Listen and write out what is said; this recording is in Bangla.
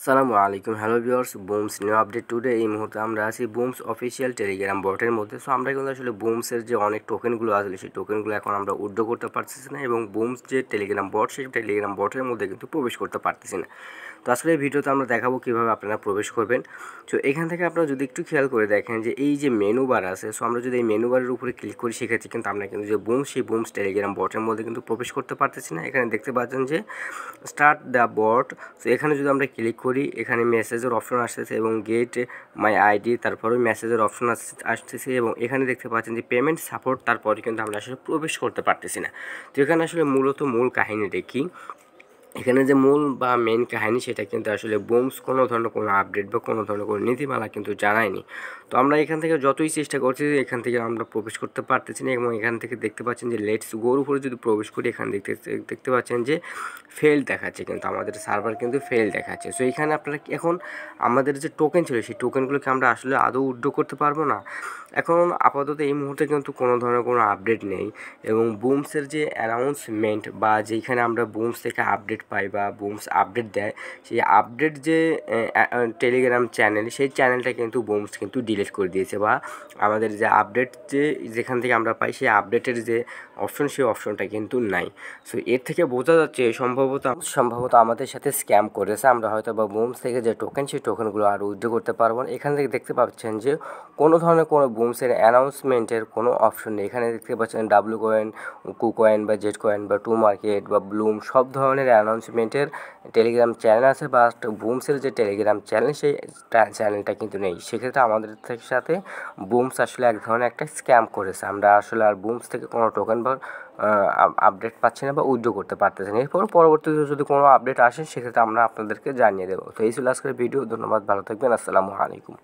আসসালামু আলাইকুম, hello viewers, Booms new update today. এই মুহূর্তে আমরা আছি বুমস অফিসিয়াল টেলিগ্রাম বটের মধ্যে। সো আমরা কিন্তু আসলে বুমসের যে অনেক টোকেনগুলো আসলে সেই টোকেনগুলো এখন আমরা উইথড্র করতে পারতেছি না, এবং বুমস যে টেলিগ্রাম বট সেই টেলিগ্রাম বটের মধ্যে কিন্তু প্রবেশ করতে পারতেছি না। তো আসলে এই ভিডিওতে আমরা দেখাবো কীভাবে আপনারা প্রবেশ করবেন। তো এখান থেকে আপনারা যদি একটু খেয়াল করে দেখেন যে এই যে মেনু বার আছে, সো আমরা যদি এই মেনু বারের উপরে ক্লিক করি সেক্ষেত্রে কিন্তু আমরা কিন্তু যে বুমস সেই বুমস টেলিগ্রাম বটের মধ্যে কিন্তু প্রবেশ করতে পারতেছি না। এখানে দেখতে পাচ্ছেন যে স্টার্ট দ্য বট। সো এখানে যদি আমরা ক্লিক করি এখানে মেসেজের অপশন আসতেছে এবং গেট মাই আইডি, তারপরে মেসেজের অপশন আসতেছে এবং এখানে দেখতে পাচ্ছেন যে পেমেন্ট সাপোর্ট, তারপরে কিন্তু আমরা আসলে প্রবেশ করতে পারতেছি না। তো এখানে আসলে মূল কাহিনীটা কি, এখানে যে মূল বা মেন কাহিনী সেটা কিন্তু আসলে বুমস কোনো ধরনের কোনো আপডেট বা কোনো ধরনের কোনো নীতিমালা কিন্তু জানায়নি। তো আমরা এখান থেকে যতই চেষ্টা করছি এখান থেকে আমরা প্রবেশ করতে পারতেছি না, এবং এখান থেকে দেখতে পাচ্ছেন যে লেটস গোর উপরে যদি প্রবেশ করি এখানে দেখতে পাচ্ছেন যে ফেল দেখাচ্ছে, কিন্তু আমাদের সার্ভার কিন্তু ফেল দেখাচ্ছে। সো এখানে আপনারা এখন আমাদের যে টোকেন ছিল সেই টোকেনগুলোকে আমরা আসলে আদৌ উইথড্র করতে পারবো না। এখন আপাতত এই মুহূর্তে কিন্তু কোনো ধরনের কোনো আপডেট নেই, এবং বুমসের যে অ্যানাউন্সমেন্ট বা যেখানে আমরা বুমস থেকে আপডেট পাই বা বুমস আপডেট দেয়, সেই আপডেট যে টেলিগ্রাম চ্যানেল সেই চ্যানেলটা কিন্তু বুমস কিন্তু ডিলিট করে দিয়েছে, বা আমাদের যে আপডেট যেখান থেকে আমরা পাই সেই আপডেটের যে অপশন সেই অপশনটা কিন্তু নাই। সো এর থেকে বোঝা যাচ্ছে সম্ভবত আমাদের সাথে স্ক্যাম করেছে। আমরা হয়তো বা বুমস থেকে যে টোকেন সেই টোকেনগুলো আর উইথড্র করতে পারবো না। এখান থেকে দেখতে পাচ্ছেন যে কোনো ধরনের কোনো বুমসের অ্যানাউন্সমেন্টের কোনো অপশন নেই। এখানে দেখতে পাচ্ছেন ডাব্লু কয়েন, কুকয়েন বা জেড কয়েন বা টু মার্কেট বা ব্লুম সব ধরনের অ্যানাউন্সমেন্টের টেলিগ্রাম চ্যানেল আছে, বা বুমসের যে টেলিগ্রাম চ্যানেল সেই চ্যানেলটা কিন্তু নেই। সেক্ষেত্রে আমাদের সাথে বুমস আসলে এক ধরনের একটা স্ক্যাম করেছে। আমরা আসলে আর বুমস থেকে কোনো টোকেন বা আপডেট পাচ্ছি না বা উইথড্র করতে পারতেছি না। এরপর পরবর্তীতে যদি কোনো আপডেট আসে সেক্ষেত্রে আমরা আপনাদেরকে জানিয়ে দেবো। তো এই ছিল আজকের ভিডিও। ধন্যবাদ, ভালো থাকবেন, আসসালামু আলাইকুম।